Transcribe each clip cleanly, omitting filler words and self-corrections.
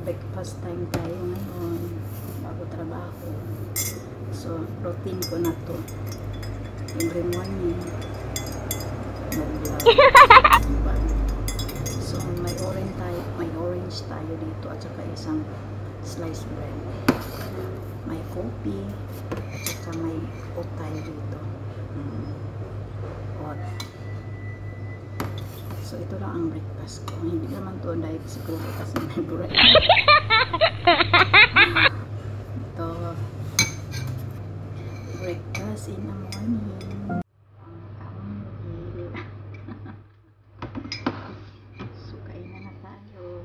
breakfast time tayo ngayon bago trabaho. So routine ko na to every morning mag-vlog. So may orange tayo dito at saka isang sliced bread, may coffee at saka may oat tayo dito. Oat. So ito lang ang breakfast ko. Hindi naman to diet siguro kasi may bread. Ito breakfast in the morning. So kainan na tayo.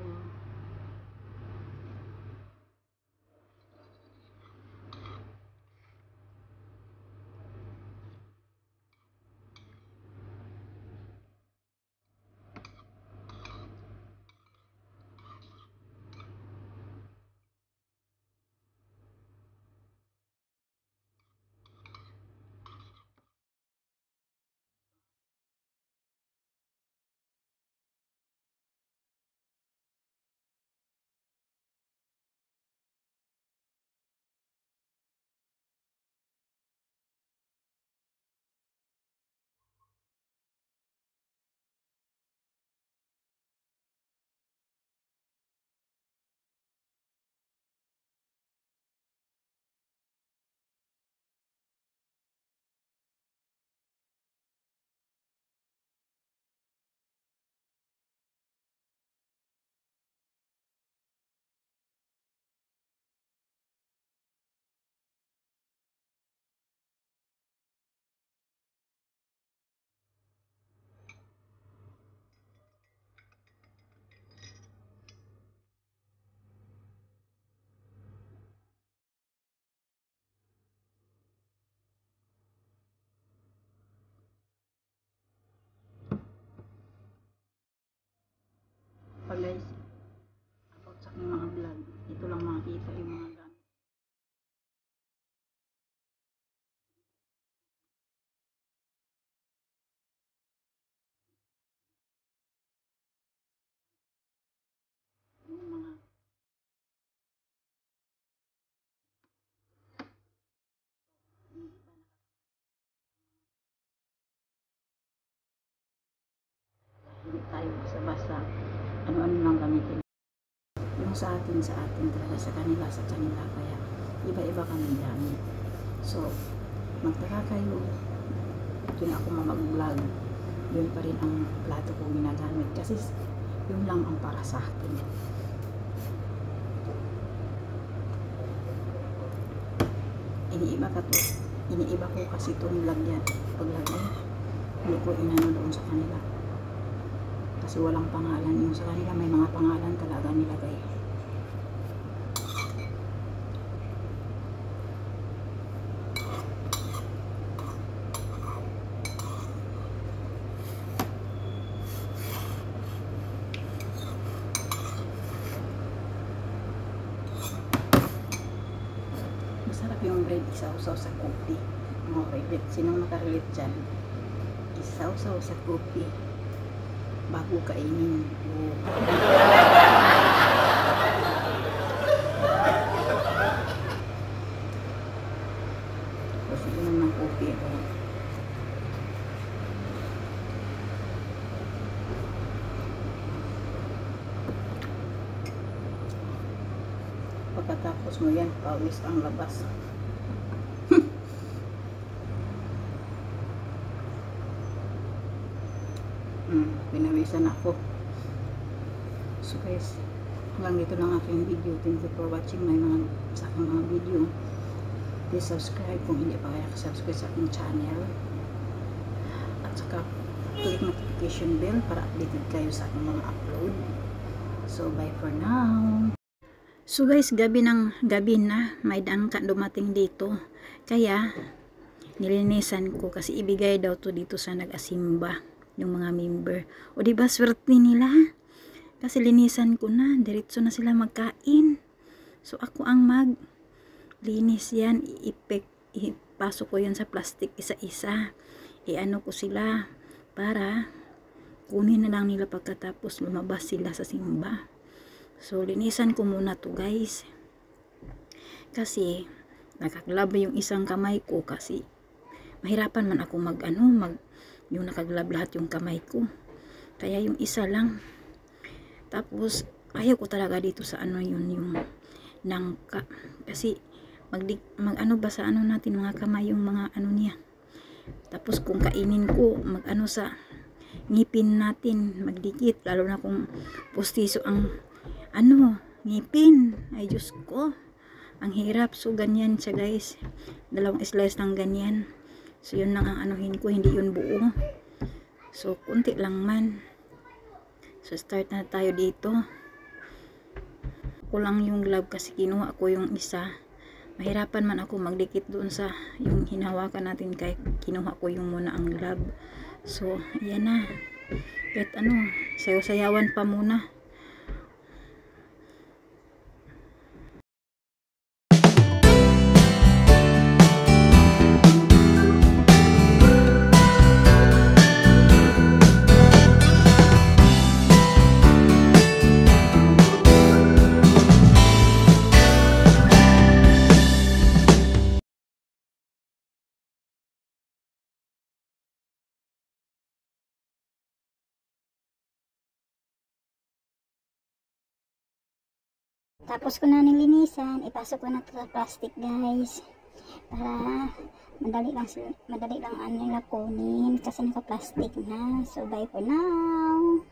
Guys, about sa aking mga vlog, ito lang makikita yung mga gamit. Yung mga hindi tayo basta-basta ano-ano lang gamitin. Yung sa atin talaga, sa kanila kaya iba-iba kami gamit. So magtaka kayo, yun ako mag-vlog, yun pa rin ang plato ko ginagamit kasi yun lang ang para sa akin. Iniiba ko kasi itong paglagay, hindi ko inano doon sa kanila kasi walang pangalan. Yung sa kanila may mga pangalan talaga nilagay. Masarap yung bread isaw-saw sa coffee. Mga favorite, sinong nakarelate dyan? Isaw-saw sa coffee bago kainin. Kasi inom ng coffee ako. Pagkatapos mo yan, pawis ang labas. Pinawisan ako. So guys, hanggang dito lang aking video. Thank you for watching my sa aking mga video. Please subscribe kung hindi pa kaya subscribe sa aking channel. At saka click notification bell para updated kayo sa aking mga upload. So bye for now. So guys, gabi na, may dangka dumating dito. Kaya nilinisan ko kasi ibigay daw to dito sa nag-asimba yung mga member. O diba swerte nila? Kasi linisan ko na, diretso na sila magkain. So ako ang maglinis yan, ipasok ko yan sa plastic isa-isa. Iano ko sila para kunin na lang nila pagkatapos lumabas sila sa simba. So linisan ko muna to guys, kasi nakaglab yung isang kamay ko, kasi mahirapan man ako yung nakaglab lahat yung kamay ko, kaya yung isa lang. Tapos ayaw ko talaga dito sa yung nangka, kasi ba sa natin mga kamay yung mga niya. Tapos kung kainin ko, sa ngipin natin, magdikit, lalo na kung pustiso ang ngipin. Ay Diyos ko, ang hirap. So ganyan siya guys, 2 slice ng ganyan. So yun lang ang anuhin ko, hindi yun buo. So kunti lang man. So start na tayo dito. Kulang yung glove kasi kinuha ko yung isa. Mahirapan man ako magdikit doon sa yung hinawakan natin, kaya kinuha ko yung muna ang glove. So ayan na, kahit sayaw-sayawan pa muna. Tapos ko na nilinisan, ipasok ko na ito sa plastic guys, para madali lang nila kunin kasi naka-plastic na. So bye for now.